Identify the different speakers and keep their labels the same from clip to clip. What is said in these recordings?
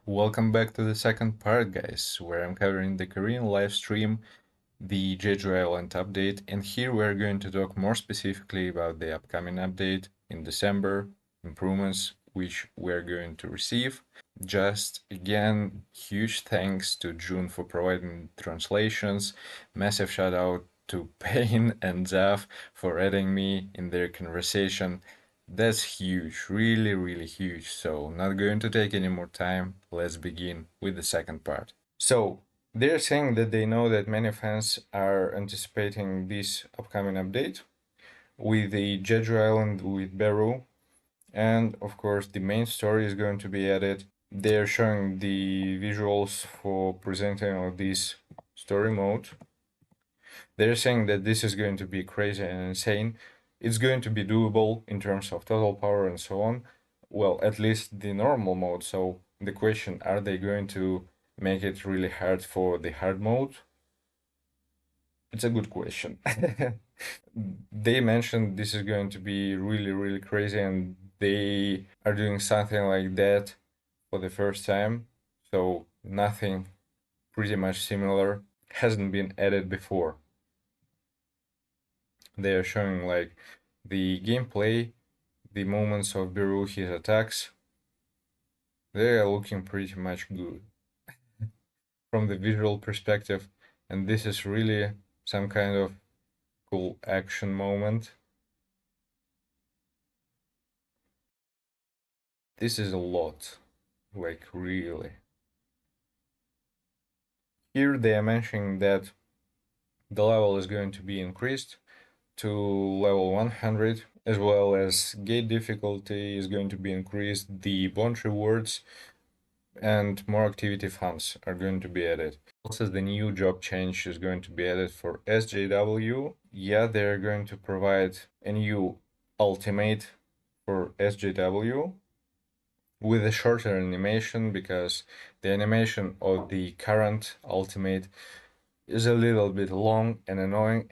Speaker 1: Welcome back to the second part, guys, where I'm covering the Korean live stream, the JEJU Island update, and here we're going to talk more specifically about the upcoming update in December, improvements which we're going to receive. Just again, huge thanks to June for providing translations, massive shout out to Payne and Zaf for adding me in their conversation. That's huge, really, really huge. So, not going to take any more time. Let's begin with the second part. So, they're saying that they know that many fans are anticipating this upcoming update with the Jeju Island with Beru, and of course, the main story is going to be added. They're showing the visuals for presenting of this story mode. They're saying that this is going to be crazy and insane. It's going to be doable in terms of total power and so on. Well, at least the normal mode. So the question, are they going to make it really hard for the hard mode? It's a good question. They mentioned this is going to be really, really crazy, and they are doing something like that for the first time. So nothing pretty much similar hasn't been added before. They are showing like the gameplay, the moments of Beru, his attacks. They are looking pretty much good from the visual perspective, and this is really some kind of cool action moment. This is a lot, like really. Here they are mentioning that the level is going to be increased to level 100, as well as gate difficulty is going to be increased, the bond rewards and more activity funds are going to be added. Also, the new job change is going to be added for SJW. Yeah, they're going to provide a new ultimate for SJW with a shorter animation, because the animation of the current ultimate is a little bit long and annoying.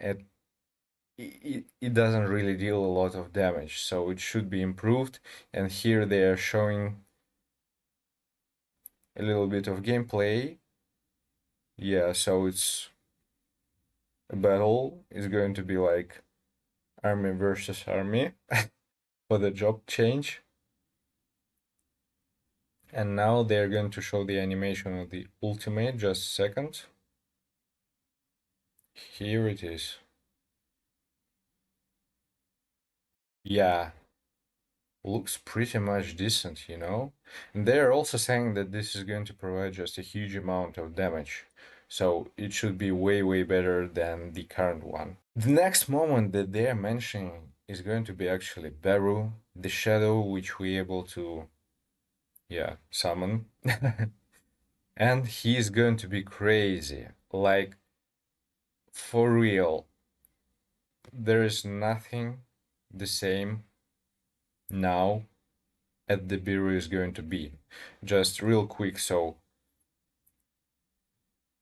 Speaker 1: It doesn't really deal a lot of damage, so it should be improved. And here they are showing a little bit of gameplay. Yeah, so it's a battle. It's going to be like army versus army for the job change. And now they're going to show the animation of the ultimate. Just a second. Here it is. Yeah, looks pretty much decent, you know? And they're also saying that this is going to provide just a huge amount of damage. So it should be way, way better than the current one. The next moment that they're mentioning is going to be actually Beru, the shadow which we're able to, yeah, summon. And he's going to be crazy. Like, for real. There is nothing the same now at the Beru is going to be. Just real quick, so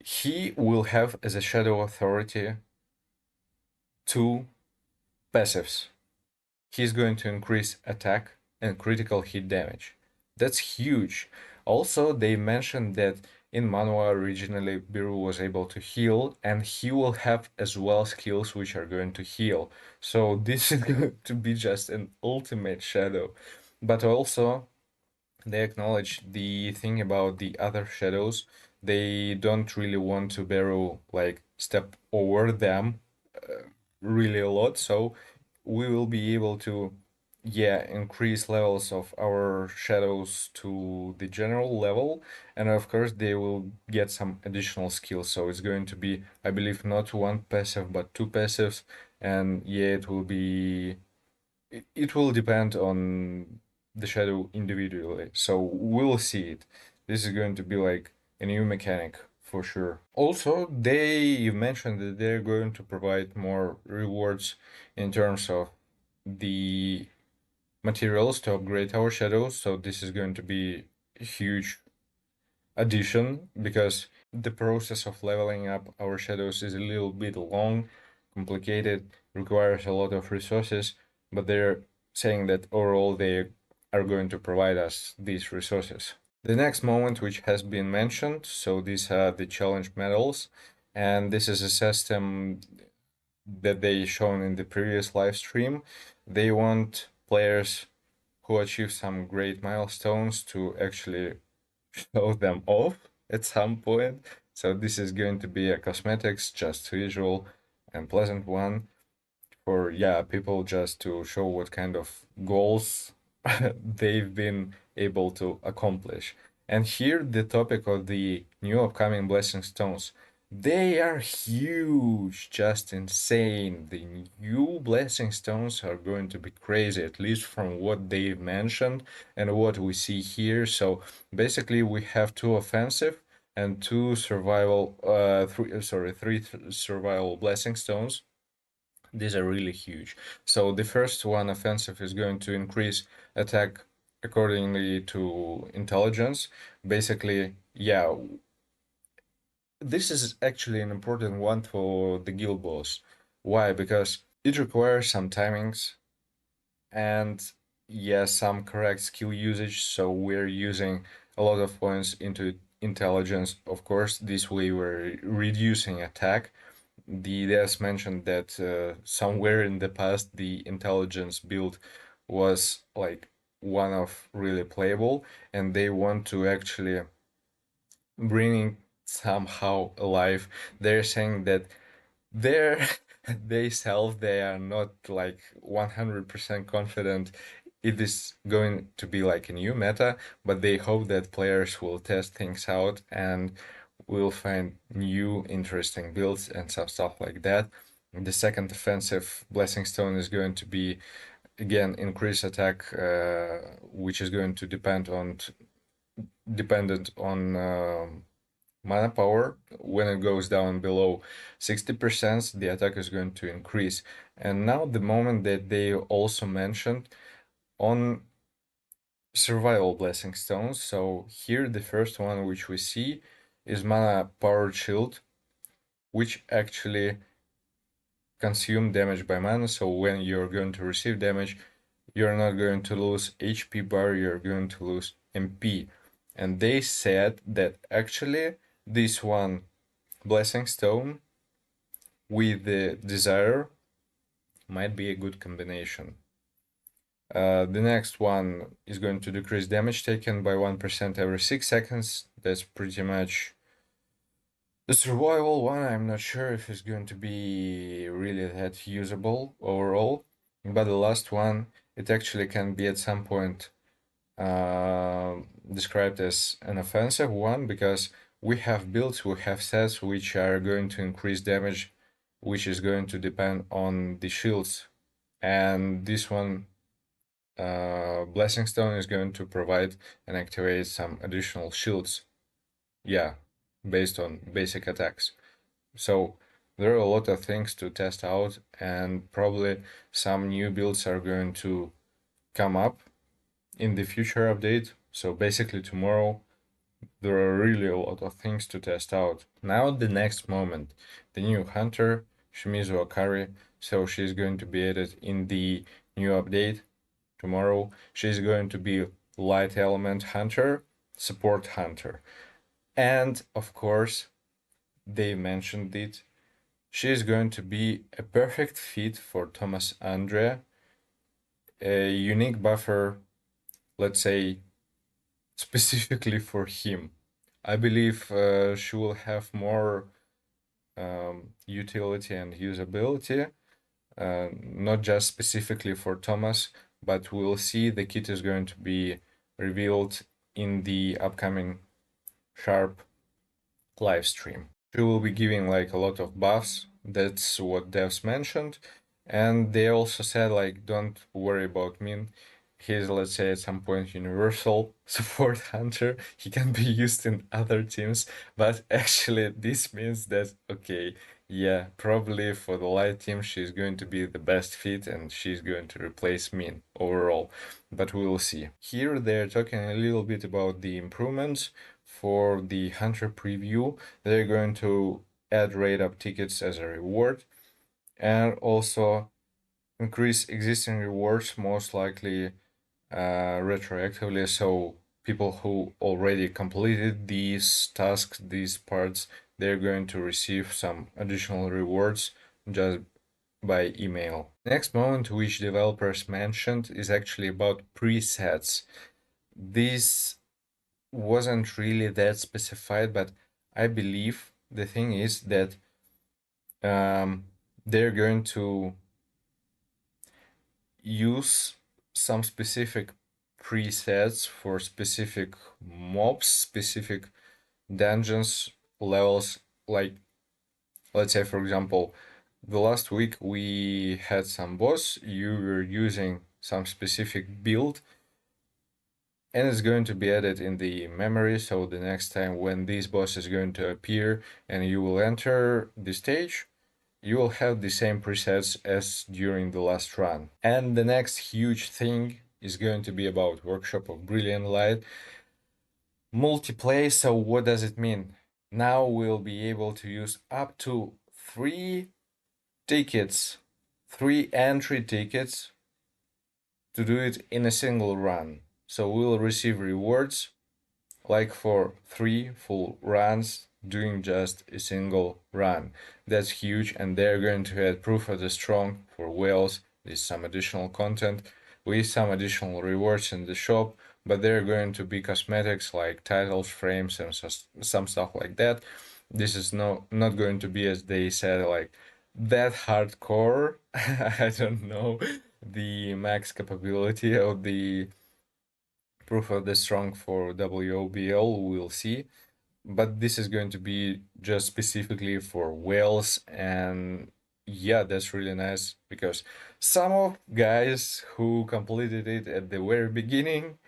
Speaker 1: he will have as a Shadow Authority 2 passives. He's going to increase attack and critical hit damage. That's huge. Also, they mentioned that in Manhwa originally Beru was able to heal, and he will have as well skills which are going to heal. So this is going to be just an ultimate shadow. But also, they acknowledge the thing about the other shadows. They don't really want to Beru like step over them really a lot, so we will be able to, yeah, increase levels of our shadows to the general level, and of course they will get some additional skills. So it's going to be, I believe, not one passive but two passives, and yeah, it will be, it will depend on the shadow individually, so we'll see it. This is going to be like a new mechanic for sure. Also, they mentioned that they're going to provide more rewards in terms of the materials to upgrade our shadows, so this is going to be a huge addition, because the process of leveling up our shadows is a little bit long, complicated, requires a lot of resources, but they're saying that overall they are going to provide us these resources. The next moment, which has been mentioned, so these are the challenge medals, and this is a system that they shown in the previous live stream. They want players who achieve some great milestones to actually show them off at some point. So this is going to be a cosmetics, just visual and pleasant one for people just to show what kind of goals they've been able to accomplish. And here the topic of the new upcoming blessing stones. They are huge, just insane. The new blessing stones are going to be crazy, at least from what they've mentioned and what we see here. So basically, we have two offensive and two survival, three survival blessing stones. These are really huge. So the first one, offensive, is going to increase attack accordingly to intelligence. Basically, this is actually an important one for the guild boss. Why? Because it requires some timings and some correct skill usage. So we're using a lot of points into intelligence. Of course, this way we're reducing attack. The devs mentioned that somewhere in the past the intelligence build was like one of really playable, and they want to actually bring it somehow alive. They're saying that they're they are not like 100% confident it is going to be like a new meta, but they hope that players will test things out and will find new interesting builds and some stuff like that. The second offensive blessing stone is going to be again increase attack, which is going to dependent on mana power. When it goes down below 60%, the attack is going to increase. And now the moment that they also mentioned on survival blessing stones. So here the first one which we see is mana powered shield, which actually consume damage by mana. So when you're going to receive damage, you're not going to lose HP bar, you're going to lose MP. And they said that actually this one blessing stone with the desire might be a good combination. The next one is going to decrease damage taken by 1% every 6 seconds. That's pretty much the survival one. I'm not sure if it's going to be really that usable overall. But the last one, it actually can be at some point described as an offensive one, because we have builds, we have sets which are going to increase damage, which is going to depend on the shields. And this one, Blessing Stone, is going to provide and activate some additional shields. Yeah, based on basic attacks. So there are a lot of things to test out, and probably some new builds are going to come up in the future update. So basically tomorrow there are really a lot of things to test out. Now the next moment, the new hunter, Shimizu Akari. So she's going to be added in the new update tomorrow. She's going to be light element hunter, support hunter. And of course, they mentioned it. She's going to be a perfect fit for Thomas Andrea, a unique buffer, let's say, specifically for him. I believe she will have more utility and usability, not just specifically for Thomas, but we'll see the kit is going to be revealed in the upcoming Sharp live stream. She will be giving like a lot of buffs. That's what devs mentioned. And they also said like, don't worry about Min. He's, let's say, at some point universal support hunter. He can be used in other teams, but actually this means that, okay, yeah, probably for the light team she's going to be the best fit and she's going to replace Min overall, but we will see. Here they're talking a little bit about the improvements for the hunter preview. They're going to add raid up tickets as a reward, and also increase existing rewards, most likely retroactively, so people who already completed these tasks, these parts, they're going to receive some additional rewards just by email. Next moment which developers mentioned is actually about presets. This wasn't really that specified, but I believe the thing is that they're going to use some specific presets for specific mobs, specific dungeons, levels. Like, let's say, for example, the last week we had some boss, you were using some specific build, and it's going to be added in the memory, so the next time when this boss is going to appear and you will enter the stage, you will have the same presets as during the last run. And the next huge thing is going to be about Workshop of Brilliant Light multiplay. So what does it mean? Now we'll be able to use up to 3 tickets, 3 entry tickets to do it in a single run. So we'll receive rewards like for 3 full runs doing just a single run. That's huge, and they're going to add proof of the strong for whales. There's some additional content with some additional rewards in the shop, but they're going to be cosmetics like titles, frames, and some stuff like that. This is not going to be, as they said, like that hardcore. I don't know the max capability of the proof of the strong for WOBL, we'll see. But this is going to be just specifically for whales, and yeah, that's really nice because some of guys who completed it at the very beginning,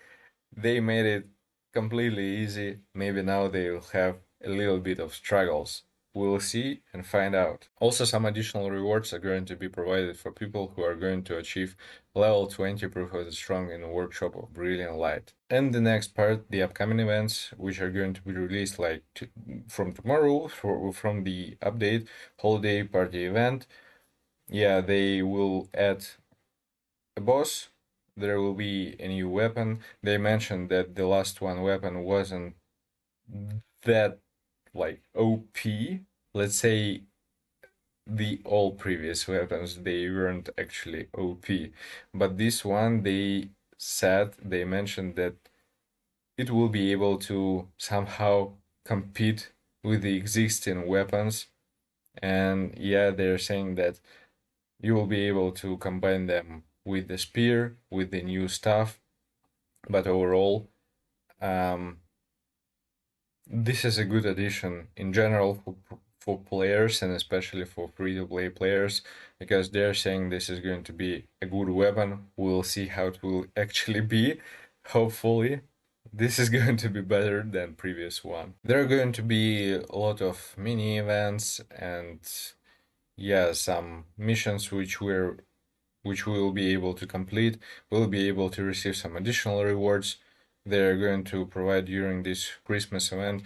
Speaker 1: they made it completely easy. Maybe now they will have a little bit of struggles. We'll see and find out. Also, some additional rewards are going to be provided for people who are going to achieve level 20 proof of the strong in the Workshop of Brilliant Light. And the next part, the upcoming events, which are going to be released like from tomorrow, from the update holiday party event. Yeah, they will add a boss. There will be a new weapon. They mentioned that the last one weapon wasn't that like OP. Let's say the all previous weapons, they weren't actually OP, but this one they mentioned that it will be able to somehow compete with the existing weapons. And yeah, they're saying that you will be able to combine them with the spear, with the new stuff. But overall, this is a good addition in general for players, and especially for free-to-play players, because they're saying this is going to be a good weapon. We'll see how it will actually be. Hopefully, this is going to be better than previous one. There are going to be a lot of mini events and yeah, some missions which we will be able to complete. We'll be able to receive some additional rewards. They're going to provide during this Christmas event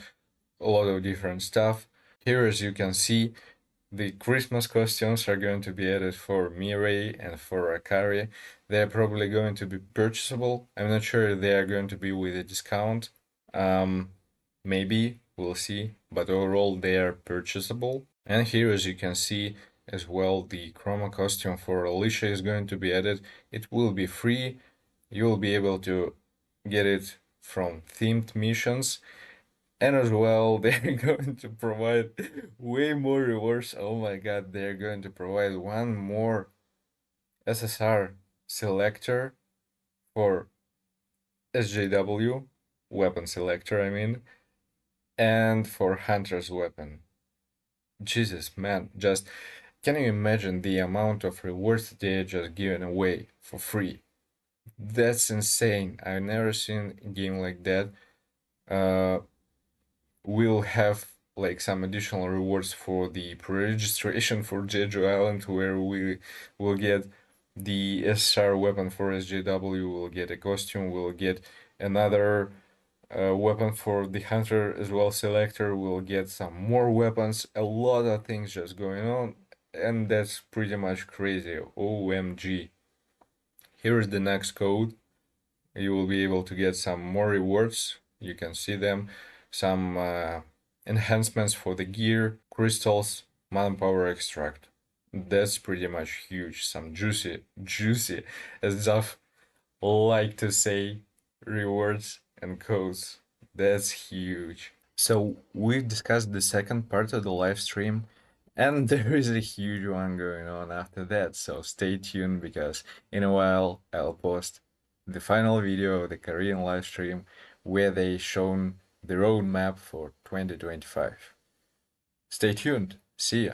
Speaker 1: a lot of different stuff. Here, as you can see, the Christmas costumes are going to be added for Mirai and for Akari. They're probably going to be purchasable. I'm not sure if they are going to be with a discount. Maybe, we'll see. But overall, they are purchasable. And here, as you can see, as well, the chroma costume for Alicia is going to be added. It will be free. You will be able to get it from themed missions. And as well, they're going to provide way more rewards. Oh my god, they're going to provide one more SSR selector for SJW, weapon selector, I mean, and for Hunter's weapon. Jesus, man, just can you imagine the amount of rewards they're just giving away for free? That's insane. I've never seen a game like that. We'll have like some additional rewards for the pre-registration for JEJU Island, where we will get the SR weapon for SJW, we'll get a costume, we'll get another weapon for the hunter as well selector, we'll get some more weapons, a lot of things just going on, and that's pretty much crazy. OMG. Here's the next code. you will be able to get some more rewards. You can see them, some enhancements for the gear, crystals, manpower extract. That's pretty much huge. Some juicy, as Zaf like to say, rewards and codes. That's huge. So we've discussed the second part of the live stream, and there is a huge one going on after that. So stay tuned, because in a while I'll post the final video of the Korean live stream where they shown the roadmap for 2025. Stay tuned. See ya.